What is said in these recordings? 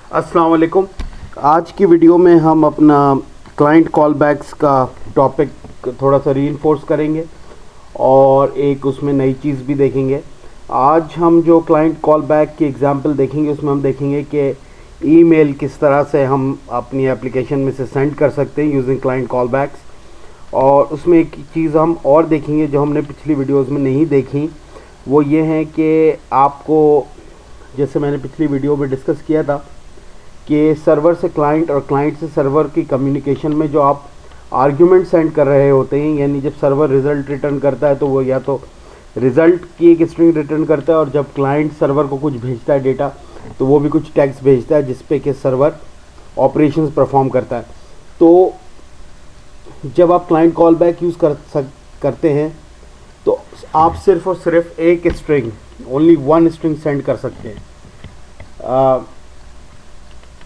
अस्सलाम वालेकुम। आज की वीडियो में हम अपना क्लाइंट कॉल बैक्स का टॉपिक थोड़ा सा रीइंफोर्स करेंगे और एक उसमें नई चीज़ भी देखेंगे। आज हम जो क्लाइंट कॉल बैक की एग्जांपल देखेंगे उसमें हम देखेंगे कि ईमेल किस तरह से हम अपनी एप्लीकेशन में से सेंड कर सकते हैं यूजिंग क्लाइंट कॉल बैक्स। और उसमें एक चीज़ हम और देखेंगे जो हमने पिछली वीडियोज़ में नहीं देखी, वो ये है कि आपको, जैसे मैंने पिछली वीडियो में डिस्कस किया था कि सर्वर से क्लाइंट और क्लाइंट से सर्वर की कम्युनिकेशन में जो आप आर्ग्यूमेंट सेंड कर रहे होते हैं, यानी जब सर्वर रिज़ल्ट रिटर्न करता है तो वो या तो रिज़ल्ट की एक स्ट्रिंग रिटर्न करता है, और जब क्लाइंट सर्वर को कुछ भेजता है डेटा तो वो भी कुछ टेक्स्ट भेजता है जिस पे कि सर्वर ऑपरेशंस परफॉर्म करता है। तो जब आप क्लाइंट कॉल बैक यूज़ करते हैं तो आप सिर्फ और सिर्फ एक string, only one string send कर सकते हैं।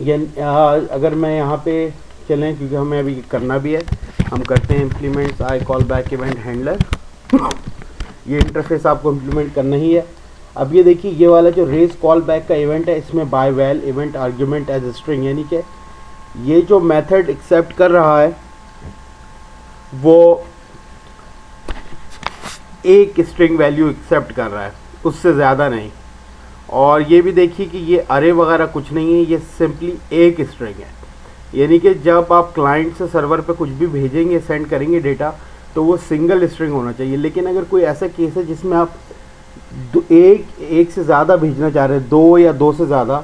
अगर मैं यहाँ पे चलें, क्योंकि हमें अभी करना भी है, हम करते हैं implements I call back event handler. ये इंटरफेस आपको इम्प्लीमेंट करना ही है। अब ये देखिए, ये वाला जो रेज कॉल बैक का इवेंट है, इसमें by val event argument as string, यानी कि ये जो मेथड एक्सेप्ट कर रहा है वो एक स्ट्रिंग वैल्यू एक्सेप्ट कर रहा है, उससे ज़्यादा नहीं। और ये भी देखिए कि ये अरे वगैरह कुछ नहीं है, ये सिंपली एक स्ट्रिंग है। यानी कि जब आप क्लाइंट से सर्वर पे कुछ भी भेजेंगे, सेंड करेंगे डेटा, तो वो सिंगल स्ट्रिंग होना चाहिए। लेकिन अगर कोई ऐसा केस है जिसमें आप एक से ज़्यादा भेजना चाह रहे हैं, दो या दो से ज़्यादा,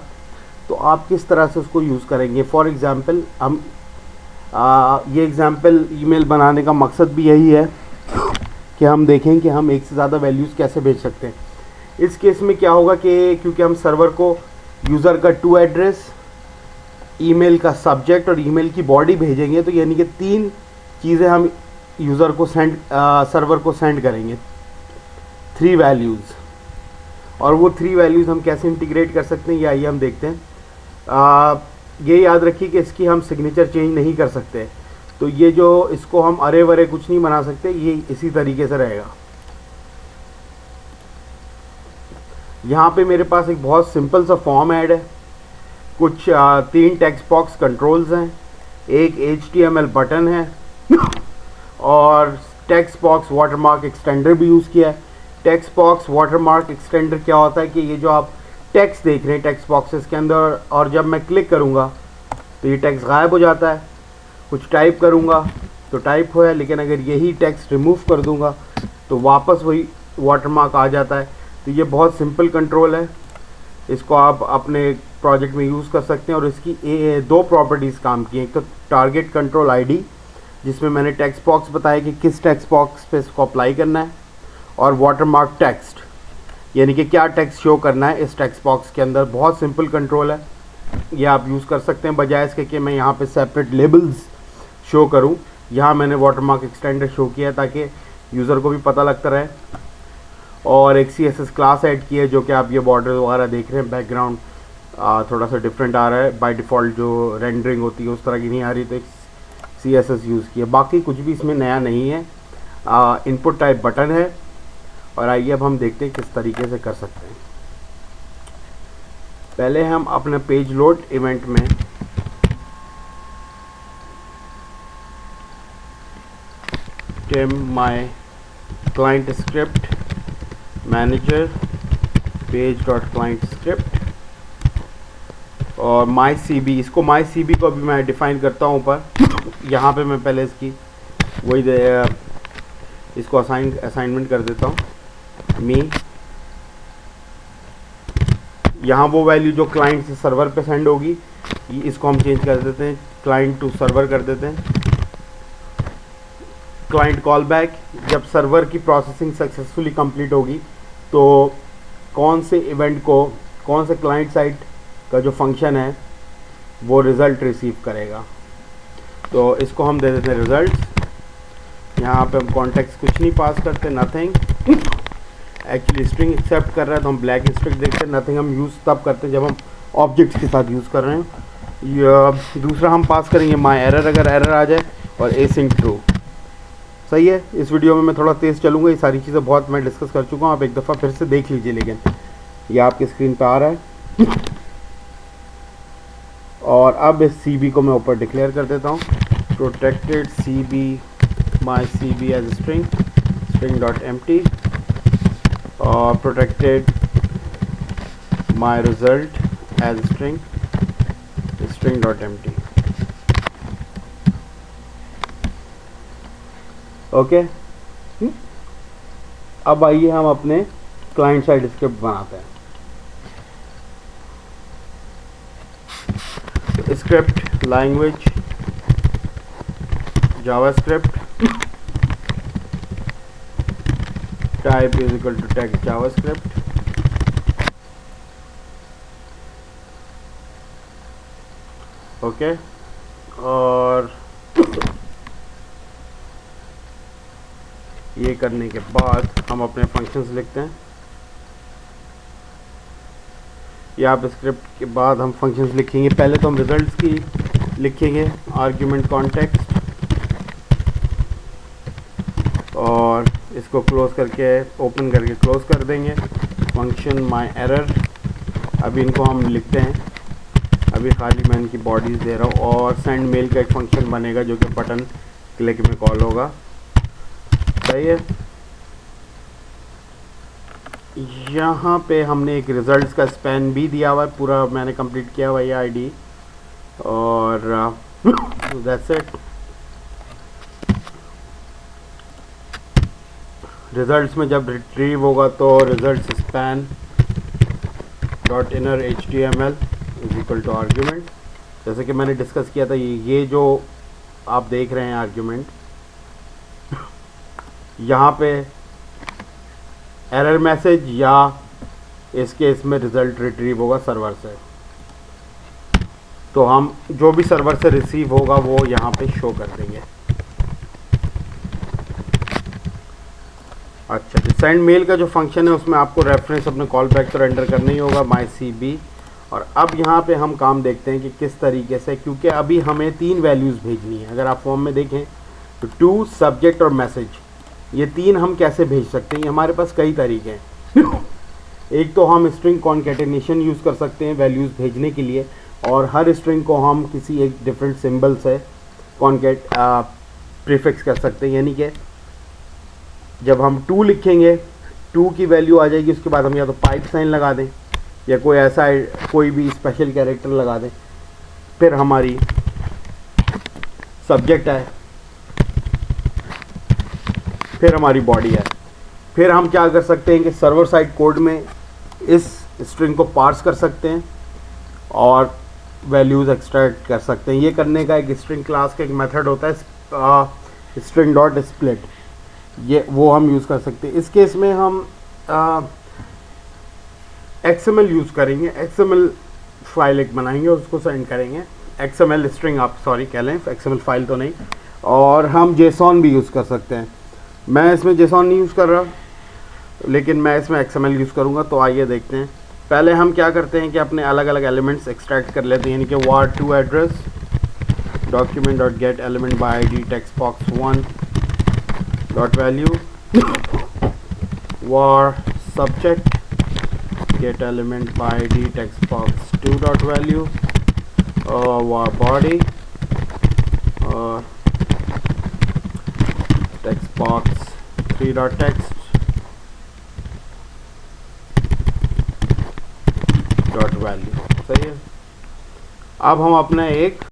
तो आप किस तरह से उसको यूज़ करेंगे। फॉर एग्ज़ाम्पल हम ये एग्ज़ाम्पल ईमेल बनाने का मकसद भी यही है कि हम देखें कि हम एक से ज़्यादा वैल्यूज़ कैसे भेज सकते हैं। इस केस में क्या होगा कि क्योंकि हम सर्वर को यूज़र का टू एड्रेस, ईमेल का सब्जेक्ट और ईमेल की बॉडी भेजेंगे, तो यानी कि तीन चीज़ें हम यूज़र को सर्वर को सेंड करेंगे, 3 वैल्यूज़। और वो 3 वैल्यूज़ हम कैसे इंटीग्रेट कर सकते हैं, ये आइए हम देखते हैं। ये याद रखिए कि इसकी हम सिग्नेचर चेंज नहीं कर सकते, तो ये जो इसको हम अरे वरे कुछ नहीं बना सकते, ये इसी तरीके से रहेगा। यहाँ पे मेरे पास एक बहुत सिंपल सा फॉर्म ऐड है, कुछ 3 टेक्स्ट बॉक्स कंट्रोल्स हैं, एक HTML बटन है और टेक्स्ट बॉक्स वाटरमार्क एक्सटेंडर भी यूज़ किया है। टेक्स्ट बॉक्स वाटरमार्क एक्सटेंडर क्या होता है कि ये जो आप टेक्स्ट देख रहे हैं टेक्स्ट बॉक्सेस के अंदर, और जब मैं क्लिक करूँगा तो ये टेक्स्ट गायब हो जाता है। कुछ टाइप करूँगा तो टाइप हो है, लेकिन अगर यही टेक्स्ट रिमूव कर दूँगा तो वापस वही वाटरमार्क आ जाता है। तो ये बहुत सिंपल कंट्रोल है, इसको आप अपने प्रोजेक्ट में यूज़ कर सकते हैं। और इसकी दो प्रॉपर्टीज़ काम की हैं। एक तो टारगेट कंट्रोल आईडी, जिसमें मैंने टेक्स्ट बॉक्स बताया कि किस टेक्स्ट बॉक्स पे इसको अप्लाई करना है, और वाटरमार्क टेक्स्ट, यानी कि क्या टेक्स्ट शो करना है इस टेक्स्ट बॉक्स के अंदर। बहुत सिंपल कंट्रोल है, ये आप यूज़ कर सकते हैं। बजाय इसके कि मैं यहाँ पे सेपरेट लेबल्स शो करूँ, यहाँ मैंने वाटरमार्क एक्सटेंडर शो किया ताकि यूज़र को भी पता लगता रहे। और एक CSS क्लास ऐड की है, जो कि आप ये बॉर्डर वगैरह देख रहे हैं, बैकग्राउंड थोड़ा सा डिफरेंट आ रहा है। बाय डिफ़ॉल्ट जो रेंडरिंग होती है उस तरह की नहीं आ रही, तो एक CSS यूज़ किया। बाकी कुछ भी इसमें नया नहीं है। इनपुट टाइप बटन है, और आइए अब हम देखते हैं किस तरीके से कर सकते हैं। पहले हम अपना पेज लोड इवेंट में my client script manager page dot client script और माई CB, इसको माई CB को भी मैं डिफ़ाइन करता हूँ ऊपर। यहाँ पे मैं पहले इसकी इसको असाइनमेंट कर देता हूँ मी। यहाँ वो वैल्यू जो क्लाइंट से सर्वर पे सेंड होगी, इसको हम चेंज कर देते हैं, क्लाइंट टू सर्वर कर देते हैं। क्लाइंट कॉल बैक, जब सर्वर की प्रोसेसिंग सक्सेसफुली कंप्लीट होगी तो कौन से इवेंट को, कौन से क्लाइंट साइड का जो फंक्शन है वो रिज़ल्ट रिसीव करेगा। तो इसको हम दे देते हैं रिज़ल्ट। यहाँ पे हम कॉन्टेक्स्ट कुछ नहीं पास करते, नथिंग। एक्चुअली स्ट्रिंग एक्सेप्ट कर रहा है तो हम ब्लैक स्ट्रिंग देखते हैं। नथिंग हम यूज़ तब करते हैं जब हम ऑब्जेक्ट्स के साथ यूज़ कर रहे हैं। दूसरा हम पास करेंगे माई एरर, अगर एरर आ जाए, और एसिंक ट्रू। सही है। इस वीडियो में मैं थोड़ा तेज़ चलूँगा, ये सारी चीज़ें बहुत मैं डिस्कस कर चुका हूँ, आप एक दफ़ा फिर से देख लीजिए। लेकिन ये आपकी स्क्रीन पे आ रहा है। और अब इस सी बी को मैं ऊपर डिक्लेयर कर देता हूँ, protected C B my C B as string string dot empty, और protected my result as string string dot empty. Okay, अब आइए हम अपने क्लाइंट साइड स्क्रिप्ट बनाते हैं। Script language JavaScript, type is equal to text JavaScript, okay. और ये करने के बाद हम अपने फंक्शंस लिखते हैं, या आप स्क्रिप्ट के बाद हम फंक्शंस लिखेंगे। पहले तो हम रिजल्ट्स की लिखेंगे, आर्ग्यूमेंट कॉन्टेक्स्ट, और इसको क्लोज करके ओपन करके क्लोज कर देंगे। फंक्शन माई एरर, अभी इनको हम लिखते हैं, अभी खाली मैं इनकी बॉडीज़ दे रहा हूँ। और सेंड मेल का एक फंक्शन बनेगा जो कि बटन क्लिक में कॉल होगा, सही है। यहाँ पे हमने एक रिजल्ट्स का स्पैन भी दिया हुआ है, पूरा मैंने कंप्लीट किया हुआ है आईडी, और दैट्स इट। रिजल्ट्स में जब रिट्रीव होगा तो results span dot inner HTML is equal to argument, जैसे कि मैंने डिस्कस किया था। ये जो आप देख रहे हैं आर्ग्यूमेंट, यहाँ पे एरर मैसेज या इस केस में रिजल्ट रिट्रीव होगा सर्वर से, तो हम जो भी सर्वर से रिसीव होगा वो यहाँ पे शो कर देंगे। अच्छा, तो सेंड मेल का जो फंक्शन है उसमें आपको रेफरेंस अपने कॉल बैक तो रेंडर करना ही होगा, माई सी बी। और अब यहाँ पे हम काम देखते हैं कि किस तरीके से, क्योंकि अभी हमें 3 वैल्यूज़ भेजनी है। अगर आप फॉर्म में देखें तो टू, सब्जेक्ट और मैसेज, ये 3 हम कैसे भेज सकते हैं, हमारे पास कई तरीके हैं। एक तो हम स्ट्रिंग कॉन्केटेनेशन यूज़ कर सकते हैं वैल्यूज़ भेजने के लिए, और हर स्ट्रिंग को हम किसी एक डिफरेंट सिंबल से कॉन्केट प्रीफिक्स कर सकते हैं, यानी कि जब हम 2 लिखेंगे 2 की वैल्यू आ जाएगी, उसके बाद हम या तो पाइप साइन लगा दें या कोई ऐसा कोई भी स्पेशल कैरेक्टर लगा दें, फिर हमारी सब्जेक्ट है, फिर हमारी बॉडी है। फिर हम क्या कर सकते हैं कि सर्वर साइड कोड में इस स्ट्रिंग को पार्स कर सकते हैं और वैल्यूज़ एक्सट्रैक्ट कर सकते हैं। ये करने का एक स्ट्रिंग क्लास का एक मेथड होता है स्ट्रिंग डॉट स्प्लिट, ये वो हम यूज़ कर सकते हैं। इस केस में हम XML यूज़ करेंगे, XML फाइल एक बनाएंगे और उसको सेंड करेंगे। XML स्ट्रिंग आप सॉरी कह लें, XML फाइल तो नहीं। और हम JSON भी यूज़ कर सकते हैं। मैं इसमें JSON नहीं यूज़ कर रहा, लेकिन मैं इसमें XML यूज़ करूँगा। तो आइए देखते हैं। पहले हम क्या करते हैं कि अपने अलग अलग एलिमेंट्स एक्सट्रैक्ट कर लेते हैं, यानी कि var2 address document dot gate element by ID text box 1 dot value, var subject get element by ID text box 2 dot value, var body text box 3 dot text dot value, सही है। अब हम अपना एक